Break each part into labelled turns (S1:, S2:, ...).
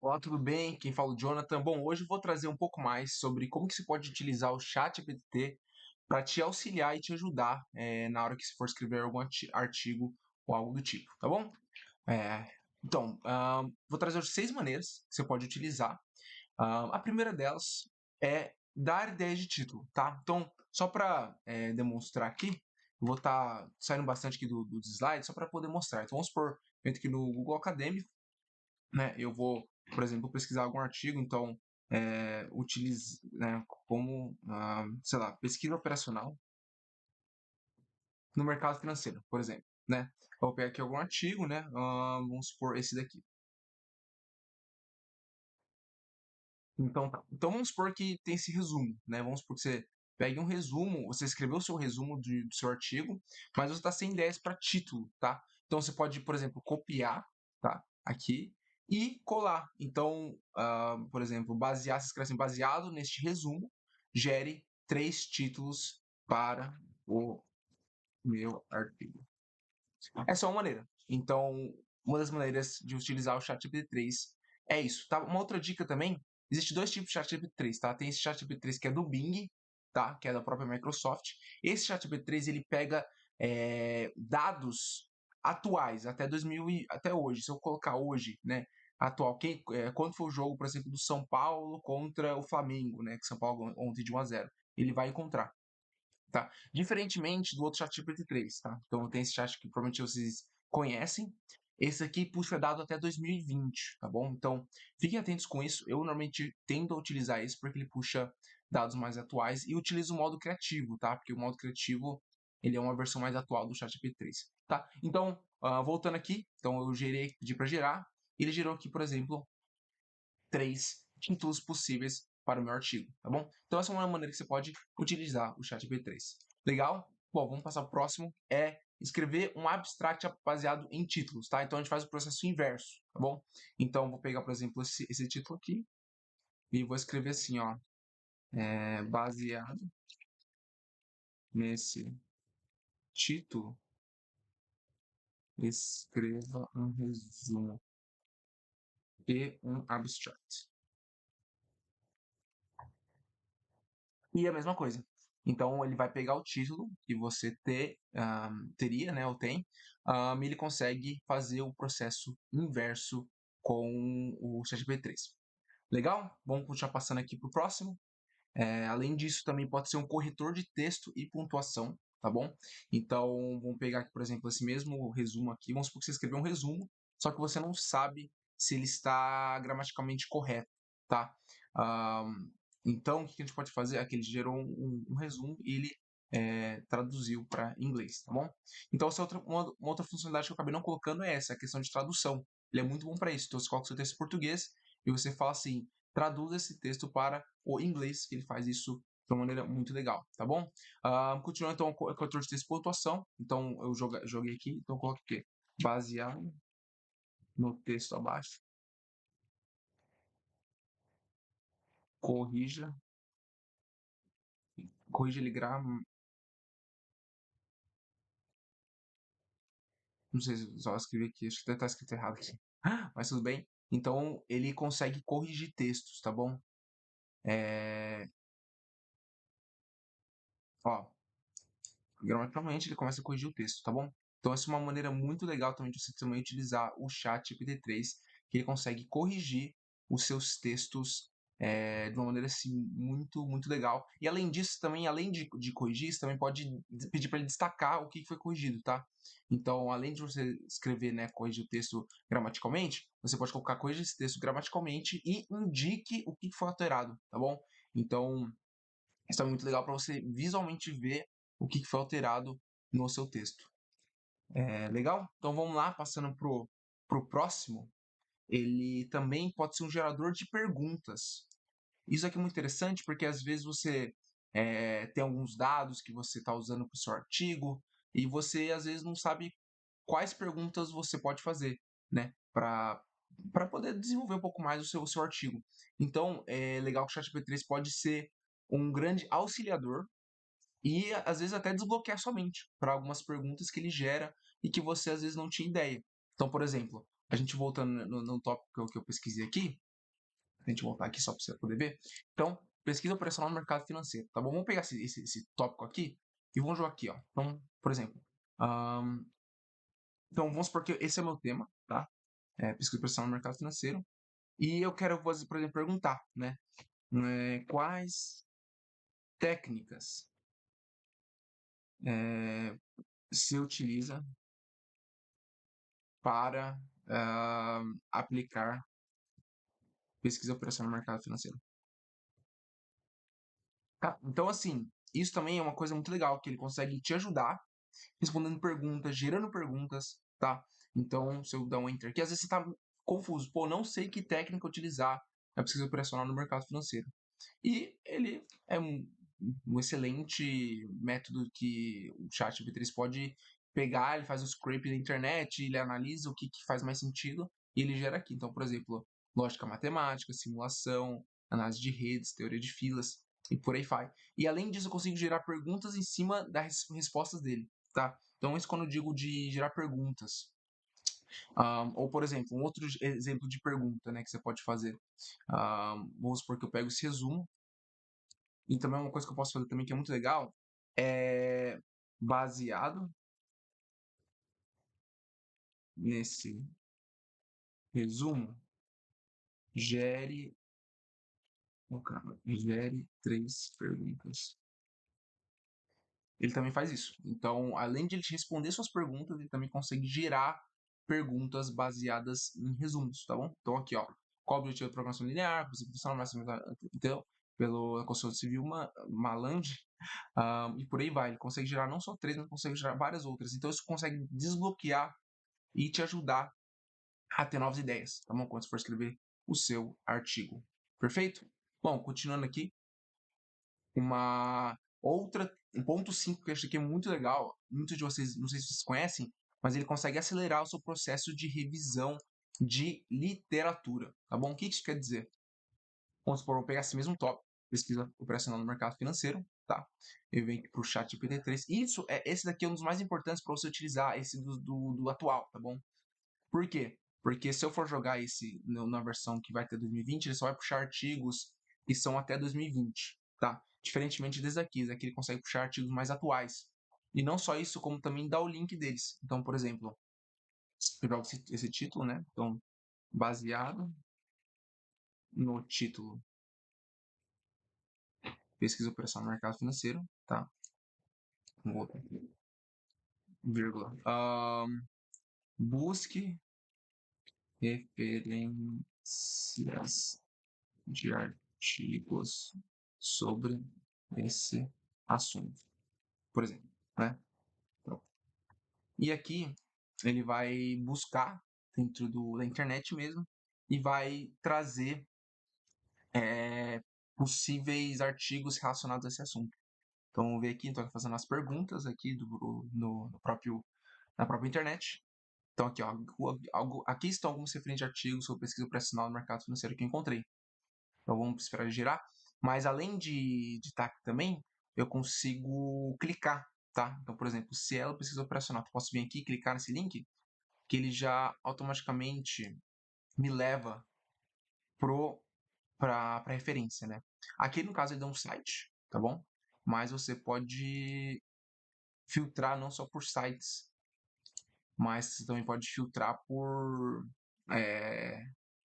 S1: Olá, tudo bem? Quem fala é o Jonathan. Bom, hoje eu vou trazer um pouco mais sobre como que se pode utilizar o ChatGPT para te auxiliar e te ajudar na hora que se for escrever algum artigo ou algo do tipo, tá bom? É, vou trazer hoje 6 maneiras que você pode utilizar. A primeira delas é dar ideias de título, tá? Então, só para demonstrar aqui, eu vou estar saindo bastante aqui dos slides só para poder mostrar. Então, vamos supor, eu entro aqui no Google Acadêmico, né? Eu vou, por exemplo, pesquisar algum artigo, então utilize, né, como, sei lá, pesquisa operacional no mercado financeiro, por exemplo, né? Eu vou pegar aqui algum artigo, né? Vamos supor esse daqui. Então, tá. Então vamos supor que tem esse resumo, né? Vamos supor que você pegue um resumo, você escreveu o seu resumo do seu artigo, mas você está sem ideias para título, tá? Então você pode, por exemplo, copiar, tá? Aqui e colar. Então, por exemplo, basear, se escreve assim, baseado neste resumo, gere 3 títulos para o meu artigo. Essa é uma maneira. Então, uma das maneiras de utilizar o ChatGPT-3 é isso, tá? Uma outra dica também, existe 2 tipos de ChatGPT-3, tá? Tem esse ChatGPT-3 que é do Bing, tá? Que é da própria Microsoft. Esse ChatGPT-3 ele pega dados atuais até 2000 até hoje. Se eu colocar hoje, né? Atual, quando foi o jogo, por exemplo, do São Paulo contra o Flamengo, né? Que São Paulo ontem de 1-0, ele vai encontrar. Tá? Diferentemente do outro ChatGPT 3, tá? Então tem esse chat que provavelmente vocês conhecem. Esse aqui puxa dado até 2020, tá bom? Então fiquem atentos com isso. Eu normalmente tendo a utilizar isso porque ele puxa dados mais atuais e utilizo o modo criativo, tá? Porque o modo criativo ele é uma versão mais atual do ChatGPT 3, tá? Então, voltando aqui, então eu pedi para gerar, ele gerou aqui, por exemplo, 3 títulos possíveis para o meu artigo, tá bom? Então essa é uma maneira que você pode utilizar o ChatGPT 3. Legal? Bom, vamos passar para o próximo. É escrever um abstract baseado em títulos, tá? Então a gente faz o processo inverso, tá bom? Então vou pegar, por exemplo, esse título aqui e vou escrever assim, ó, baseado nesse título, escreva um resumo e um abstract. E a mesma coisa. Então ele vai pegar o título que você teria, né, ou tem, e ele consegue fazer o processo inverso com o ChatGPT 3. Legal? Vamos continuar passando aqui para o próximo. Além disso, também pode ser um corretor de texto e pontuação, tá bom? Então, vamos pegar aqui, por exemplo, esse mesmo resumo aqui. Vamos supor que você escreveu um resumo, só que você não sabe se ele está gramaticalmente correto, tá? Então, o que a gente pode fazer? Aqui ele gerou um resumo e ele traduziu para inglês, tá bom? Então, uma outra funcionalidade que eu acabei não colocando é essa, a questão de tradução. Ele é muito bom para isso. Então, você coloca o seu texto em português e você fala assim, traduz esse texto para o inglês, que ele faz isso de uma maneira muito legal, tá bom? Continuando então com o corretor de texto e pontuação. Então, eu joguei aqui, então eu coloco o quê? Baseado no texto abaixo, corrija, corrija ele não sei se só escrevi aqui, acho que deve estar escrito errado aqui, mas tudo bem. Então, ele consegue corrigir textos, tá bom? Ó, gramaticalmente ele começa a corrigir o texto, tá bom? Então essa é uma maneira muito legal também de você também utilizar o chat GPT 3, que ele consegue corrigir os seus textos de uma maneira assim muito, muito legal. E além disso, também, além de corrigir, você também pode pedir para ele destacar o que foi corrigido, tá? Então, além de você escrever, né, corrigir o texto gramaticalmente, você pode colocar corrigir esse texto gramaticalmente e indique o que foi alterado, tá bom? Então, isso é muito legal para você visualmente ver o que foi alterado no seu texto. Legal? Então vamos lá, passando pro próximo. Ele também pode ser um gerador de perguntas. Isso aqui é muito interessante porque às vezes você tem alguns dados que você está usando para o seu artigo e você às vezes não sabe quais perguntas você pode fazer, né? Para poder desenvolver um pouco mais o seu artigo. Então, é legal que o ChatGPT 3 pode ser um grande auxiliador e às vezes até desbloquear sua mente para algumas perguntas que ele gera e que você às vezes não tinha ideia. Então, por exemplo, a gente voltando no tópico que eu pesquisei aqui, a gente voltar aqui só para você poder ver. Então, pesquisa operacional no mercado financeiro, tá bom? Vamos pegar esse tópico aqui e vamos jogar aqui, ó. Então, por exemplo, então vamos supor que esse é o meu tema, tá? Pesquisa operacional no mercado financeiro. E eu quero, por exemplo, perguntar, né? Quais técnicas se utiliza para aplicar pesquisa operacional no mercado financeiro? Tá? Então, assim, isso também é uma coisa muito legal, que ele consegue te ajudar respondendo perguntas, gerando perguntas, tá? Então, se eu dar um enter aqui, às vezes você tá confuso. Pô, não sei que técnica utilizar na pesquisa operacional no mercado financeiro. E ele é um excelente método que o chat GPT pode pegar, ele faz um scrape da internet, ele analisa o que faz mais sentido e ele gera aqui. Então, por exemplo, lógica matemática, simulação, análise de redes, teoria de filas e por aí vai. E além disso, eu consigo gerar perguntas em cima das respostas dele, tá? Então, isso quando eu digo de gerar perguntas. Ou, por exemplo, um outro exemplo de pergunta, né, que você pode fazer. Vamos supor que eu pego esse resumo e também uma coisa que eu posso fazer também que é muito legal é baseado nesse resumo, gere, gere 3 perguntas. Ele também faz isso. Então, além de ele te responder suas perguntas, ele também consegue gerar perguntas baseadas em resumos, tá bom? Então, aqui, ó. Qual o objetivo da programação linear? Então, pelo construção civil Malange, e por aí vai. Ele consegue gerar não só 3, mas consegue gerar várias outras. Então, isso consegue desbloquear e te ajudar a ter novas ideias, tá bom? Quando você for escrever o seu artigo. Perfeito? Bom, continuando aqui, um ponto 5 que eu achei que é muito legal, muitos de vocês, não sei se vocês conhecem, mas ele consegue acelerar o seu processo de revisão de literatura, tá bom? O que isso quer dizer? Vamos supor, vou pegar esse mesmo tópico, pesquisa operacional no mercado financeiro, tá? Eu venho aqui para o chat GPT-3. Esse daqui é um dos mais importantes para você utilizar, esse do atual, tá bom? Por quê? Porque se eu for jogar esse na versão que vai ter 2020, ele só vai puxar artigos que são até 2020, tá? Diferentemente desse aqui, esse aqui ele consegue puxar artigos mais atuais. E não só isso, como também dá o link deles. Então, por exemplo, eu jogo esse título, né? Então, baseado no título Pesquisa Operacional no Mercado Financeiro, tá? Vírgula. Busque referências de artigos sobre esse assunto, por exemplo, né? Então, e aqui ele vai buscar dentro da internet mesmo e vai trazer possíveis artigos relacionados a esse assunto. Então, vamos ver aqui, então, fazendo as perguntas aqui na própria internet. Então, aqui, ó, aqui estão alguns referentes de artigos sobre pesquisa operacional no mercado financeiro que eu encontrei. Então vamos esperar ele girar. Mas além de estar aqui também, eu consigo clicar, tá? Então, por exemplo, se ela precisa operacional, eu posso vir aqui e clicar nesse link, que ele já automaticamente me leva para a referência, né? Aqui no caso ele dá um site, tá bom? Mas você pode filtrar não só por sites, mas você também pode filtrar por é,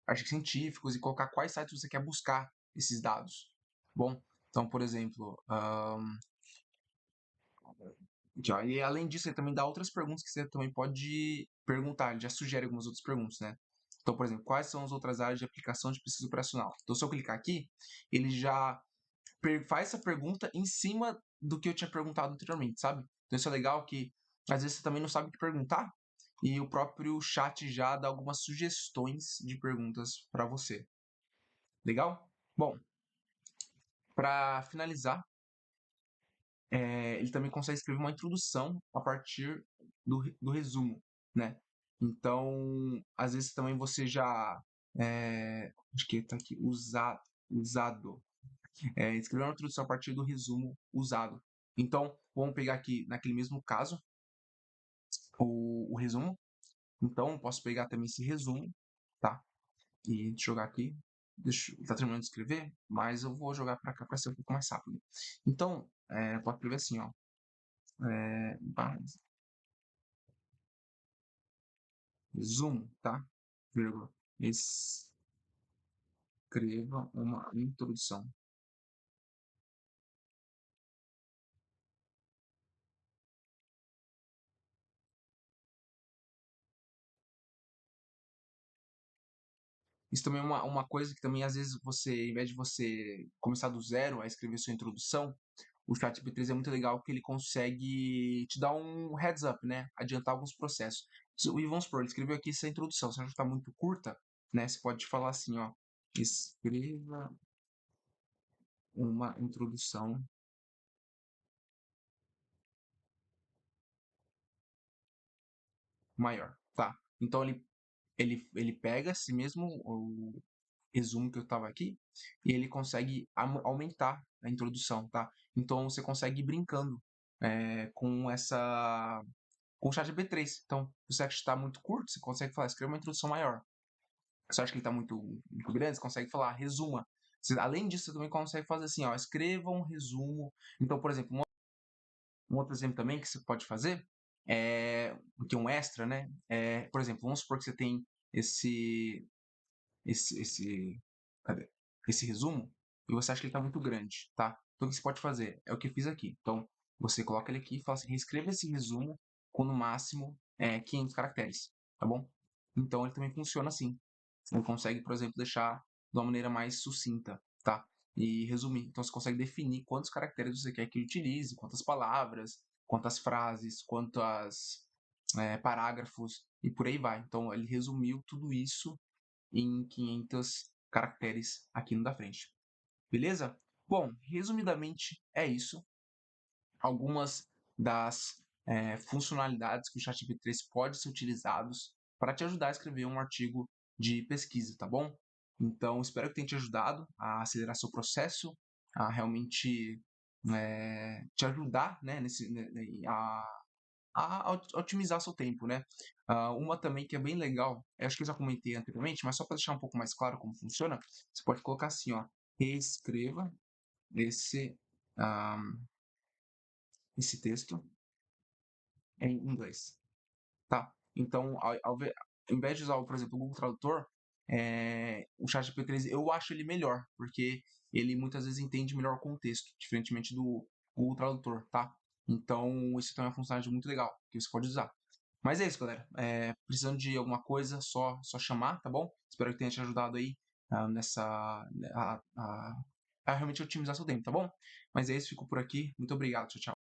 S1: artigos científicos e colocar quais sites você quer buscar esses dados. Bom, então, por exemplo, e além disso, ele também dá outras perguntas que você também pode perguntar. Ele já sugere algumas outras perguntas, né? Então, por exemplo, quais são as outras áreas de aplicação de pesquisa operacional? Então, se eu clicar aqui, ele já faz essa pergunta em cima do que eu tinha perguntado anteriormente, sabe? Então, isso é legal que às vezes você também não sabe o que perguntar e o próprio chat já dá algumas sugestões de perguntas para você. Legal? Bom, para finalizar, ele também consegue escrever uma introdução a partir do resumo, né? Então, às vezes também você já, acho que está aqui, usado, escrever uma introdução a partir do resumo usado. Então, vamos pegar aqui, naquele mesmo caso, o resumo. Então, posso pegar também esse resumo, tá? E jogar aqui. tá terminando de escrever, mas eu vou jogar para cá para ser um pouco mais rápido. Então, pode escrever assim, ó. Zoom, tá? Vírgula. Escreva uma introdução. Isso também é uma coisa que também, às vezes, você, em vez de você começar do zero a escrever sua introdução, o ChatGPT é muito legal que ele consegue te dar um heads up, né? Adiantar alguns processos. E vamos supor, ele escreveu aqui essa introdução, se ela está muito curta, né? Você pode falar assim, ó. Escreva uma introdução maior, tá? Então ele pega esse mesmo o resumo que eu estava aqui e ele consegue aumentar a introdução, tá? Então você consegue ir brincando com essa com o chat B3. Então, se você acha que está muito curto, você consegue falar, escreva uma introdução maior. Se você acha que ele está muito grande, você consegue falar, resuma. Além disso, você também consegue fazer assim, ó, escreva um resumo. Então, por exemplo, um outro exemplo também que você pode fazer que é um extra, né? Por exemplo, vamos supor que você tem esse esse, esse, cadê? Esse resumo e você acha que ele está muito grande, tá? Então o que você pode fazer? É o que eu fiz aqui. Então você coloca ele aqui e fala assim, reescreva esse resumo com no máximo 500 caracteres, tá bom? Então ele também funciona assim. Você consegue, por exemplo, deixar de uma maneira mais sucinta, tá? E resumir. Então você consegue definir quantos caracteres você quer que ele utilize, quantas palavras, quantas frases, quantos parágrafos e por aí vai. Então ele resumiu tudo isso em 500 caracteres aqui no da frente. Beleza? Bom, resumidamente é isso. Algumas das funcionalidades que o ChatGPT pode ser utilizados para te ajudar a escrever um artigo de pesquisa, tá bom? Então, espero que tenha te ajudado a acelerar seu processo, a realmente te ajudar né, a otimizar seu tempo, né? Uma também que é bem legal, eu acho que eu já comentei anteriormente, mas só para deixar um pouco mais claro como funciona, você pode colocar assim, ó, reescreva esse, ah, esse texto em inglês, tá? Então, ao invés de usar, por exemplo, o Google Tradutor, o ChatGPT eu acho ele melhor, porque ele muitas vezes entende melhor o contexto, diferentemente do Google Tradutor, tá? Então, isso também é uma funcionalidade muito legal que você pode usar. Mas é isso, galera. Precisando de alguma coisa, só chamar, tá bom? Espero que tenha te ajudado aí nessa. A realmente otimizar seu tempo, tá bom? Mas é isso, fico por aqui. Muito obrigado. Tchau, tchau.